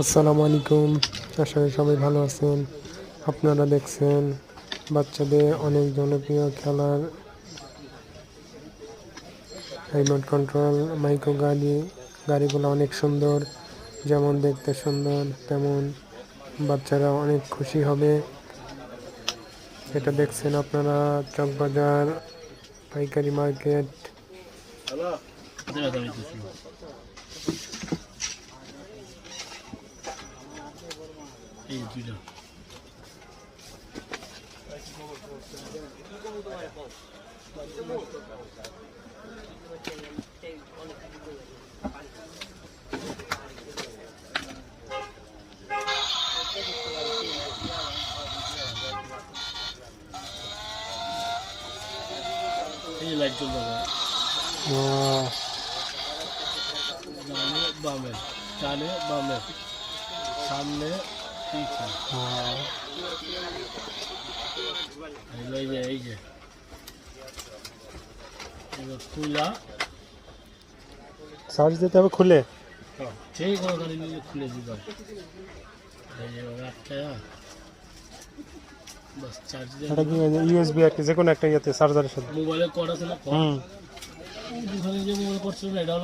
আসসালামু আলাইকুম। আশা করি সবাই ভালো আছেন। আপনারা দেখছেন বাচ্চাদের অনেক জনপ্রিয় খেলার রিমোট কন্ট্রোল মাইক্রো গাড়িগুলো অনেক সুন্দর। যেমন দেখতে সুন্দর তেমন বাচ্চারা অনেক খুশি হবে। এটা দেখছেন আপনারা চকবাজার পাইকারি মার্কেট। লাইট জ্বলবে ডানে বামে ডানে বামে সামনে পিছে এই যে খুলা চার্জ দিতে হবে খুলে। সেই কোনো গাড়ি নিয়ে খুলে দিতে বাস চার্জ দিয়ে এটা কি ইউএসবি আর কি যে কোনো একটা ইয়েতে চার্জারের সাথে মোবাইলে করা ছিল দুখানে যে মোবাইল করছিল না এটাও